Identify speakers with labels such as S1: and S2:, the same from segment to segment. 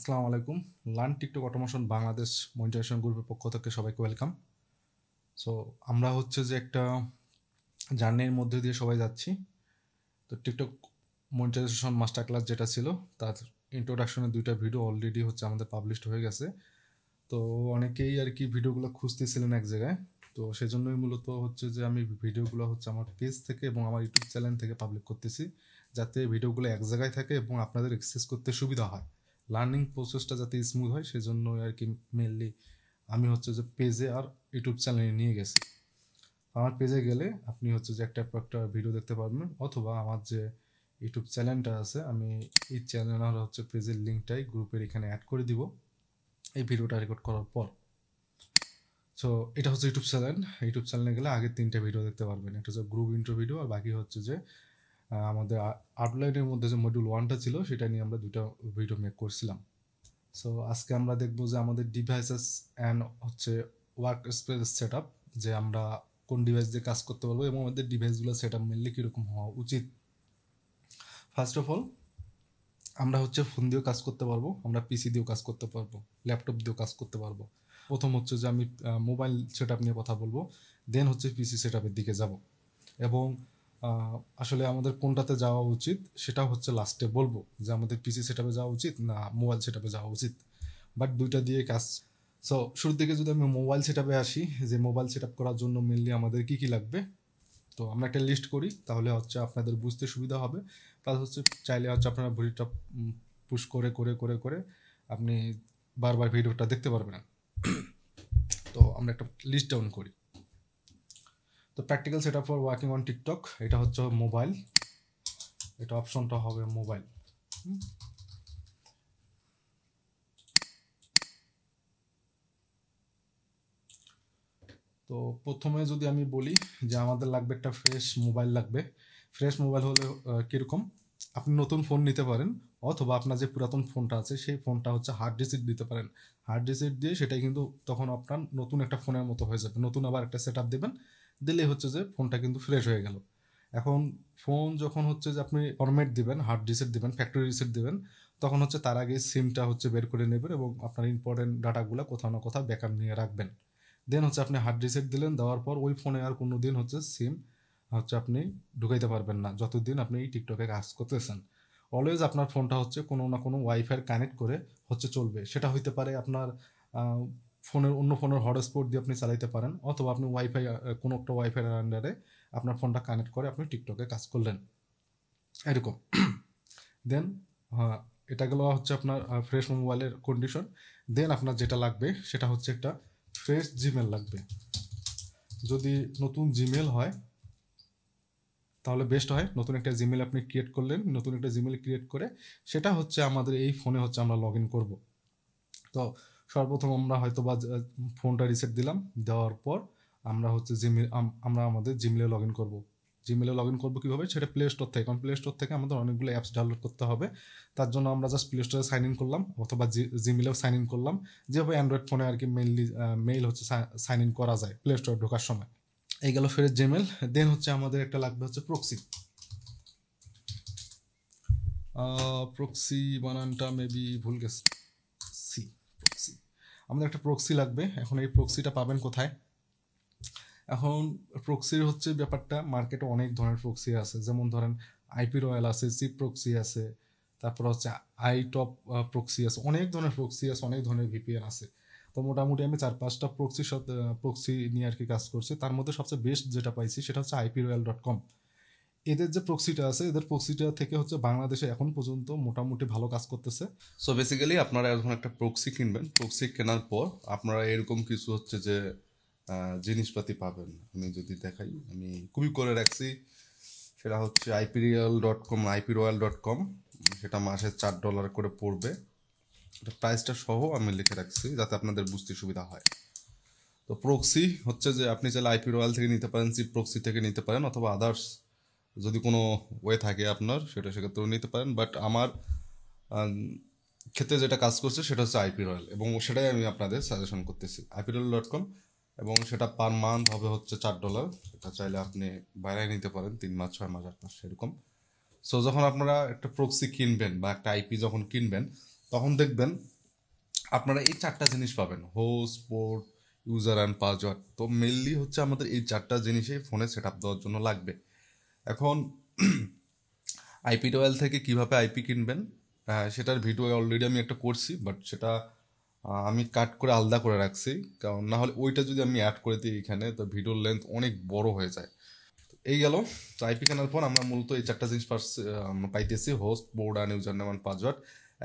S1: আসসালামু আলাইকুম। Learn TikTok automation Bangladesh monetisation গ্রুপের পক্ষ থেকে সবাইকে ওয়েলকাম। সো আমরা হচ্ছে যে একটা জার্নির মধ্যে দিয়ে সবাই যাচ্ছি। তো টিকটক মনিটাইজেশন মাস্টার ক্লাস যেটা ছিল তার ইন্ট্রোডাকশনের 2টা ভিডিও অলরেডি হচ্ছে আমাদের পাবলিশড হয়ে গেছে। তো অনেকেই আর কি ভিডিওগুলো খুঁজতেছিলেন এক জায়গায়। তো সেজন্যই মূলত হচ্ছে যে আমি ভিডিওগুলো হচ্ছে আমার পেজ থেকে এবং আমার ইউটিউব চ্যানেল থেকে পাবলিক করতেছি, যাতে ভিডিওগুলো এক জায়গায় থাকে এবং আপনাদের অ্যাক্সেস করতে সুবিধা হয়, লার্নিং প্রসেসটা যাতে স্মুথ হয় সেজন্য আর কি মেনলি আমি হচ্ছে যে পেজে আর ইউটিউব চ্যানেলে নিয়ে গেছি। আমার পেজে গেলে আপনি হচ্ছে যে একটা ভিডিও দেখতে পারবেন, অথবা আমার যে ইউটিউব চ্যানেলটা আছে আমি এই চ্যানেল আর হচ্ছে পেজের লিঙ্কটাই গ্রুপের এখানে অ্যাড করে দিব এই ভিডিওটা রেকর্ড করার পর। সো এটা হচ্ছে ইউটিউব চ্যানেলে গেলে আগের 3টে ভিডিও দেখতে পারবেন। একটা হচ্ছে গ্রুপ ইন্ট্রো ভিডিও, আর বাকি হচ্ছে যে আমাদের আউটলাইনের মধ্যে যে মডিউল 1টা ছিল সেটা নিয়ে আমরা 2টা ভিডিও মেক করছিলাম। সো আজকে আমরা দেখবো যে আমাদের ডিভাইসেস অ্যান্ড হচ্ছে ওয়ার্ক স্পেস সেট আপ, যে আমরা কোন ডিভাইস দিয়ে কাজ করতে পারবো এবং আমাদের ডিভাইসগুলো সেট আপ মেনলি কীরকম হওয়া উচিত। ফার্স্ট অফ অল আমরা হচ্ছে ফোন দিয়েও কাজ করতে পারবো, আমরা পিসি দিয়েও কাজ করতে পারবো, ল্যাপটপ দিয়েও কাজ করতে পারবো। প্রথম হচ্ছে যে আমি মোবাইল সেট আপ নিয়ে কথা বলবো, দেন হচ্ছে পিসি সেট আপের দিকে যাব, এবং আসলে আমাদের কোনটাতে যাওয়া উচিত সেটা হচ্ছে লাস্টে বলবো, যে আমাদের পিসি সেট আপে যাওয়া উচিত না মোবাইল সেট আপে যাওয়া উচিত। বাট দুইটা দিয়ে কাজ। সো শুরুর দিকে যদি আমি মোবাইল সেট আপে আসি, যে মোবাইল সেট আপ করার জন্য মেনলি আমাদের কী কী লাগবে, তো আমরা একটা লিস্ট করি, তাহলে হচ্ছে আপনাদের বুঝতে সুবিধা হবে। প্লাস হচ্ছে চাইলে হচ্ছে আপনারা ভিডিওটা পুশ করে করে করে করে আপনি বারবার ভিডিওটা দেখতে পারবেন। তো আমরা একটা লিস্ট ডাউন করি। তো practical set up for working on TikTok, এটা হচ্ছে মোবাইল, এটা অপশনটা হবে মোবাইল। তো প্রথমে যদি আমি বলি যে আমাদের লাগবে একটা ফ্রেশ মোবাইল লাগবে। ফ্রেশ মোবাইল হলে কীরকম, আপনি নতুন ফোন নিতে পারেন, অথবা আপনার যে পুরাতন ফোনটা আছে সেই ফোনটা হচ্ছে হার্ড ডিস্ক দিতে পারেন। হার্ড ডিস্ক দিয়ে সেটাই কিন্তু তখন আপনার নতুন একটা ফোনের মতো হয়ে যাবে, নতুন আবার একটা সেট আপ দেবেন, দিলেই হচ্ছে যে ফোনটা কিন্তু ফ্রেশ হয়ে গেল। এখন ফোন যখন হচ্ছে যে আপনি ফরম্যাট দিবেন, হার্ড ডিস্ক দিবেন, ফ্যাক্টরি রিসেট দিবেন, তখন হচ্ছে তার আগে সিমটা হচ্ছে বের করে নেবেন এবং আপনার ইম্পর্টেন্ট ডাটাগুলো কোথাও না কোথাও ব্যাকআপ নিয়ে রাখবেন। দেন হচ্ছে আপনি হার্ড রিসেট দিলেন, দেওয়ার পর ওই ফোনে আর কোনো দিন হচ্ছে সিম হচ্ছে আপনি ঢুকাইতে পারবেন না যতদিন আপনি এই টিকটকে কাজ করতেছেন। অলওয়েজ আপনার ফোনটা হচ্ছে কোনো না কোনো ওয়াইফাই কানেক্ট করে হচ্ছে চলবে। সেটা হইতে পারে আপনার ফোনের অন্য ফোনের হটস্পট দিয়ে আপনি চালাইতে পারেন, অথবা আপনি ওয়াইফাই কোনো একটা ওয়াইফাইয়ের আন্ডারে আপনার ফোনটা কানেক্ট করে আপনি টিকটকে কাজ করলেন, এরকম। দেন এটা গেল হচ্ছে আপনার ফ্রেশ মোবাইলের কন্ডিশন। দেন আপনার যেটা লাগবে সেটা হচ্ছে একটা ফ্রেশ জিমেল লাগবে। যদি নতুন জিমেল হয় তাহলে বেস্ট হয়। নতুন একটা জিমেল আপনি ক্রিয়েট করলেন, নতুন একটা জিমেল ক্রিয়েট করে সেটা হচ্ছে আমাদের এই ফোনে হচ্ছে আমরা লগ ইন করবো। তো সর্বপ্রথম আমরা হয়তো বা ফোনটা রিসেট দিলাম, দেওয়ার পর আমরা হচ্ছে জিমেল আমরা আমাদের জিমেলে লগ ইন করবো। জিমেলে লগ ইন করবো কীভাবে, সেটা প্লে স্টোর থেকে, কারণ প্লে স্টোর থেকে আমাদের অনেকগুলো অ্যাপস ডাউনলোড করতে হবে। তার জন্য আমরা জাস্ট প্লে স্টোরে সাইন ইন করলাম, অথবা জিমেলেও সাইন ইন করলাম, যেভাবে অ্যান্ড্রয়েড ফোনে আর কি মেইনলি মেইল হচ্ছে সাইন ইন করা যায় প্লে স্টোরে ঢোকার সময়। এই গেল ফের জিমেল। দেন হচ্ছে আমাদের একটা লাগবে হচ্ছে প্রক্সি। প্রক্সি বানানটা মেবি ভুল গেছে, সি প্রক্সি। আমাদের একটা প্রক্সি লাগবে। এখন এই প্রক্সিটা পাবেন কোথায়? এখন প্রক্সির হচ্ছে ব্যাপারটা, মার্কেটে অনেক ধরনের প্রক্সি আছে, যেমন ধরেন আইপি রয়্যাল আছে, সি প্রক্সি আছে, তারপর হচ্ছে আইটপ প্রক্সি আছে, অনেক ধরনের প্রক্সি আছে, অনেক ধরনের ভিপিএন আছে। তো মোটামুটি আমি 4-5টা প্রক্সি নিয়ে আর কি কাজ করছি। তার মধ্যে সবচেয়ে বেস্ট যেটা পাইছি সেটা হচ্ছে IPRoyal.com। এদের যে প্রক্সিটা আছে, এদের প্রক্সিটা থেকে হচ্ছে বাংলাদেশে এখন পর্যন্ত মোটামুটি ভালো কাজ করতেছে।
S2: সো বেসিক্যালি আপনারা যখন একটা প্রক্সি কিনবেন, প্রক্সি কেনার পর আপনারা এরকম কিছু হচ্ছে যে জিনিসপাতি পাবেন। আমি যদি দেখাই, আমি খুবই করে রাখছি, সেটা হচ্ছে IPRoyal.com। সেটা মাসে $4 করে পড়বে। এটা প্রাইসটা সহ আমি লিখে রাখছি যাতে আপনাদের বুঝতে সুবিধা হয়। তো প্রক্সি হচ্ছে যে আপনি চাইলে আইপি রয়্যাল থেকে নিতে পারেন, সি প্রক্সি থেকে নিতে পারেন, অথবা আদার্স যদি কোনো ওয়ে থাকে আপনার সেক্ষেত্রেও নিতে পারেন। বাট আমার ক্ষেত্রে যেটা কাজ করছে সেটা হচ্ছে আইপি রয়্যাল, এবং সেটাই আমি আপনাদের সাজেশন করতেছি, IPRoyal.com। এবং সেটা পার মান্থ হবে হচ্ছে $4। এটা চাইলে আপনি বাইরে নিতে পারেন 3 মাস, 6 মাস, 8 মাস সেরকম। সো যখন আপনারা একটা প্রক্সি কিনবেন বা একটা আইপি যখন কিনবেন, তখন দেখবেন আপনারা এই চারটা জিনিস পাবেন: host, port, user and password. তো মেইনলি হচ্ছে আমাদের এই চারটা জিনিসই ফোনে সেট আপ দেওয়ার জন্য লাগবে। এখন আইপি রয়্যাল থেকে কিভাবে আইপি কিনবেন, সেটার ভিডিও অলরেডি আমি একটা করছি, বাট সেটা আমি কাট করে আলাদা করে রাখছি, কারণ না হলে ওইটা যদি আমি অ্যাড করে দিই এখানে, তো ভিডিওর লেন্থ অনেক বড় হয়ে যায়। এই গেল। তো আইপি কেনার পর আমরা মূলত এই চারটা জিনিস আমরা পাইতেছি: host, board and user name and password.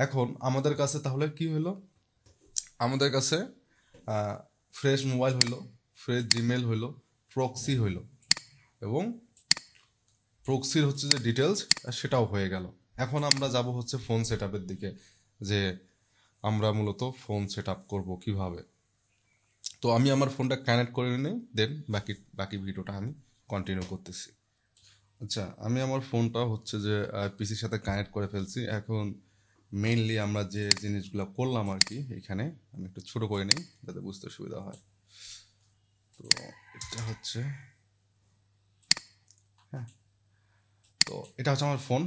S2: এখন আমাদের কাছে তাহলে কি হলো? আমাদের কাছে ফ্রেশ মোবাইল হইলো, ফ্রেশ জিমেল হইলো, প্রক্সি হইলো, এবং প্রক্সির হচ্ছে যে ডিটেলস সেটাও হয়ে গেল। এখন আমরা যাব হচ্ছে ফোন সেট আপের দিকে, যে আমরা মূলত ফোন সেট আপ করবো কীভাবে। তো আমি আমার ফোনটা কানেক্ট করে নিই, দেন বাকি বাকি ভিডিওটা আমি কন্টিনিউ করতেছি। আচ্ছা, আমি আমার ফোনটা হচ্ছে যে পিসির সাথে কানেক্ট করে ফেলছি। এখন মেইনলি আমরা যে জিনিসগুলো করলাম আর কি, এখানে আমি একটু ছোট করে নিই যাতে বুঝতে সুবিধা হয়। তো এটা হচ্ছে, হ্যাঁ, তো এটা হচ্ছে আমার ফোন,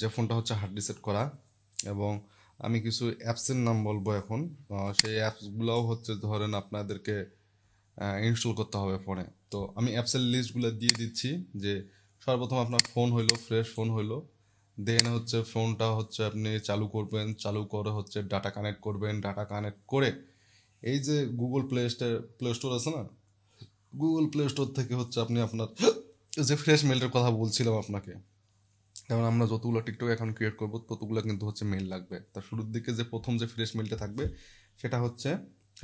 S2: যে ফোনটা হচ্ছে হার্ড রিসেট করা। এবং আমি কিছু অ্যাপসের নাম বলবো এখন। সেই অ্যাপসগুলোও হচ্ছে ধরেন আপনাদেরকে ইনস্টল করতে হবে ফোনে। তো আমি অ্যাপসের লিস্টগুলো দিয়ে দিচ্ছি। যে সর্বপ্রথম আপনার ফোন হইলো, ফ্রেশ ফোন হইলো, দেন হচ্ছে ফোনটা হচ্ছে আপনি চালু করবেন, চালু করে হচ্ছে ডাটা কানেক্ট করবেন, ডাটা কানেক্ট করে এই যে গুগল প্লে স্টোর আছে না, গুগল প্লে স্টোর থেকে হচ্ছে আপনি আপনার যে ফ্রেশ মেলটার কথা বলছিলাম আপনাকে, যেমন আমরা যতগুলো টিকটক অ্যাকাউন্ট ক্রিয়েট করবো ততগুলো কিন্তু হচ্ছে মেল লাগবে। তার শুরুর দিকে যে প্রথম যে ফ্রেশ মেলটা থাকবে সেটা হচ্ছে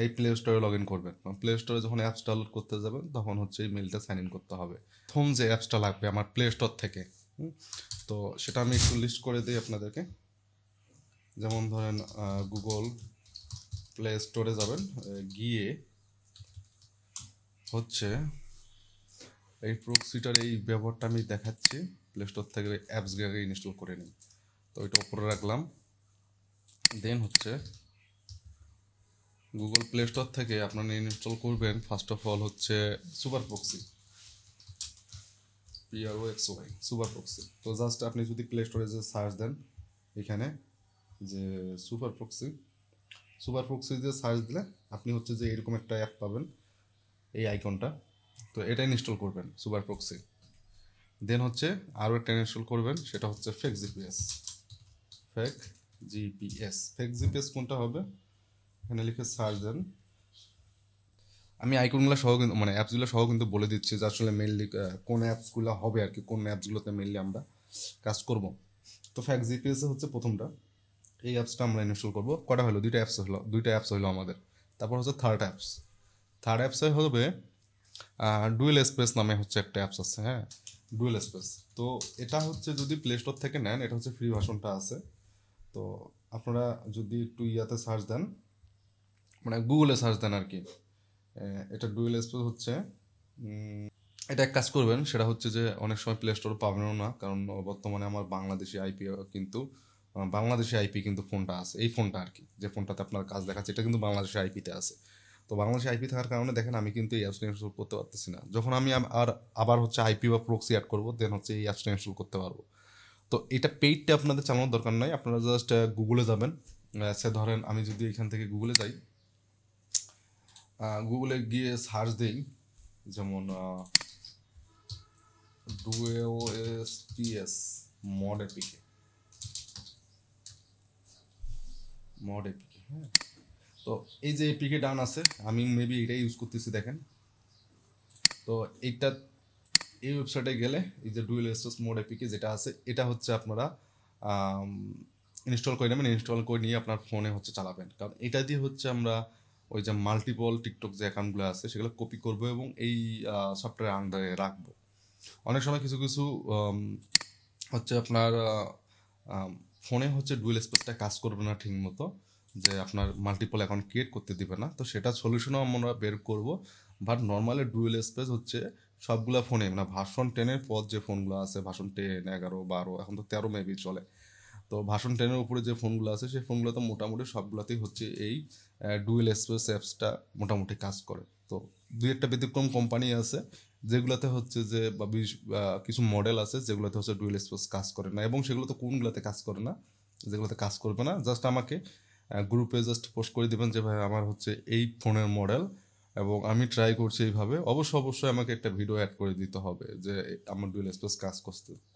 S2: এই প্লে স্টোরে লগ ইন করবেন। প্লে স্টোরে যখন অ্যাপস ডাউনলোড করতে যাবেন তখন হচ্ছে এই মেলটা সাইন ইন করতে হবে। প্রথম যে অ্যাপসটা লাগবে আমার প্লে স্টোর থেকে, তো সেটা আমি একটু লিস্ট করে দিই আপনাদেরকে। যেমন ধরেন গুগল প্লে স্টোরে যাবেন, গিয়ে হচ্ছে এই প্রক্সিটার এই ব্যবহারটা আমি দেখাচ্ছি। প্লে স্টোর থেকে অ্যাপসগুলোকে ইনস্টল করে নিই। তো এটা উপরে রাখলাম। দেন হচ্ছে গুগল প্লে স্টোর থেকে আপনারা ইনস্টল করবেন ফার্স্ট অফ অল হচ্ছে super proxy, PROXY, super proxy. তো জাস্ট আপনি যদি প্লে স্টোরে যে সার্চ দেন এখানে, যে সুপার প্রক্সি, সুপার প্রক্সি দিয়ে সার্চ দিলে আপনি হচ্ছে যে এরকম একটা অ্যাপ পাবেন, এই আইকনটা। তো এটা ইনস্টল করবেন, সুপার প্রক্সি। দেন হচ্ছে আরও একটা ইনস্টল করবেন, সেটা হচ্ছে fake GPS. Fake GPS, fake GPS কোনটা হবে এখানে লিখে সার্চ দেন। আমি আইকনগুলো সহ কিন্তু মানে অ্যাপসগুলো সহ কিন্তু বলে দিচ্ছি যে আসলে মেনলি কোন অ্যাপসগুলো হবে আর কি, কোন অ্যাপসগুলোতে মেনলি আমরা কাজ করব। তো ফ্যাক জিপিএস হচ্ছে প্রথমটা, এই অ্যাপসটা আমরা ইনস্টল করব। কটা হলো? দুইটা অ্যাপস হলো আমাদের। তারপর হচ্ছে থার্ড অ্যাপসে হবে ডুয়েল স্পেস নামে হচ্ছে একটা অ্যাপস আছে, হ্যাঁ, ডুয়েল স্পেস। তো এটা হচ্ছে যদি প্লে স্টোর থেকে নেন, এটা হচ্ছে ফ্রি ভার্সনটা আছে। তো আপনারা যদি একটু ইয়াতে সার্চ দেন, মানে গুগলে সার্চ দেন আর কি, এটা ডুয়েল স্পেস হচ্ছে। এটা এক কাজ করবেন, সেটা হচ্ছে যে অনেক সময় প্লে স্টোর পাবেনও না, কারণ বর্তমানে আমার বাংলাদেশি আইপি কিন্তু বাংলাদেশি আইপি কিন্তু ফোনটা আছে, এই ফোনটা আর কি, যে ফোনটাতে আপনার কাজ দেখাচ্ছে এটা কিন্তু বাংলাদেশি আইপিতে আছে। তো বাংলাদেশি আইপি থাকার কারণে দেখেন আমি কিন্তু এই অ্যাপসটা ইনস্টল করতে পারতেছি না। যখন আমি আবার হচ্ছে আইপি বা প্রক্সি অ্যাড করবো, দেন হচ্ছে এই অ্যাপসটা ইনস্টল করতে পারবো। তো এটা পেইডটা আপনাদের চালানোর দরকার নাই, আপনারা জাস্ট গুগলে যাবেন। সে ধরেন আমি যদি এখান থেকে গুগলে যাই, গুগলে গিয়ে সার্চ দিই, যেমন ডুওএসপিএস মড এপিকে, হ্যাঁ। তো এই যে এপিকে ডান আছে, আমি মেবি এটাই ইউজ করতেছি দেখেন। তো এইটা, এই ওয়েবসাইটে গেলে এই যে ডুয়েল এসএস মোড এপিকে যেটা আছে, এটা হচ্ছে আপনারা ইনস্টল করে নেবেন। ইনস্টল করে নিয়ে আপনার ফোনে হচ্ছে চালাবেন, কারণ এটা দিয়ে হচ্ছে আমরা ওই যে মাল্টিপল টিকটক যে অ্যাকাউন্টগুলো আছে সেগুলো কপি করবো এবং এই সফটওয়্যার আন্ডারে রাখবো। অনেক সময় কিছু কিছু হচ্ছে আপনার ফোনে হচ্ছে ডুয়েল স্পেসটা কাজ করবে না ঠিক মতো, যে আপনার মাল্টিপল অ্যাকাউন্ট ক্রিয়েট করতে দিবে না। তো সেটা সলিউশনও আমরা বের করব। বাট নর্মালি ডুয়েল স্পেস হচ্ছে সবগুলো ফোনে, মানে ভার্সন 10-এর পর যে ফোনগুলো আছে, ভার্সন 10, 11, 12, এখন তো 13 মেবি চলে। তো ভার্সন 10-এর উপরে যে ফোনগুলো আছে সেই ফোনগুলোতে মোটামুটি সবগুলোতেই হচ্ছে এই ডুয়েল স্পেস অ্যাপসটা মোটামুটি কাজ করে। তো দুই একটা ব্যতিক্রম কোম্পানি আছে যেগুলোতে হচ্ছে যে কিছু মডেল আছে যেগুলোতে হচ্ছে ডুয়েল স্পেস কাজ করে না, এবং সেগুলো তো কোনগুলোতে কাজ করে না, যেগুলোতে কাজ করবে না, জাস্ট আমাকে গ্রুপে জাস্ট পোস্ট করে দিবেন যে ভাই আমার হচ্ছে এই ফোনের মডেল এবং আমি ট্রাই করছি এইভাবে। অবশ্যই আমাকে একটা ভিডিও অ্যাড করে দিতে হবে যে আমার ডুয়েল স্পেস কাজ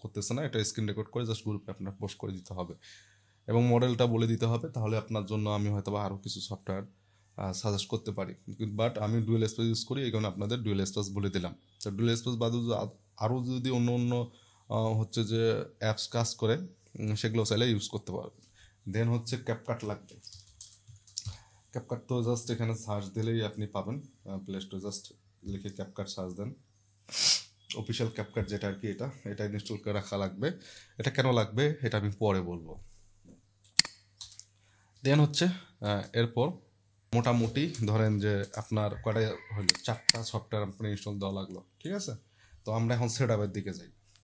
S2: করতেছে না, এটা স্ক্রিন রেকর্ড করে জাস্ট গ্রুপে আপনার পোস্ট করে দিতে হবে এবং মডেলটা বলে দিতে হবে। তাহলে আপনার জন্য আমি হয়তো বা আরও কিছু সফটওয়্যার সাজেস্ট করতে পারি, বাট আমি ডুয়েল স্পেস ইউজ করি, এই কারণে আপনাদের ডুয়েল স্পেস বলে দিলাম। তো ডুয়েল স্পেস বাদে আরও যদি অন্য হচ্ছে যে অ্যাপস কাজ করে সেগুলো চাইলে ইউজ করতে পারবেন। দেন হচ্ছে ক্যাপকাট লাগবে। ক্যাপকাট তো জাস্ট এখানে সার্চ দিলেই আপনি পাবেন, প্লে স্টোরে জাস্ট লিখে ক্যাপকাট সার্চ দেন। অফিসিয়াল ক্যাপকাট যেটা আর কি, এটা ইনস্টল করে রাখা লাগবে। এটা কেন লাগবে এটা আমি পরে বলবো। দেন হচ্ছে এরপর মোটামুটি ধরেন যে আপনার কয়টা হইলো, 4টা সফটওয়্যার আপনার ইনস্টল দেওয়া লাগলো, ঠিক আছে। তো আমরা এখন সেট আপের দিকে যাই।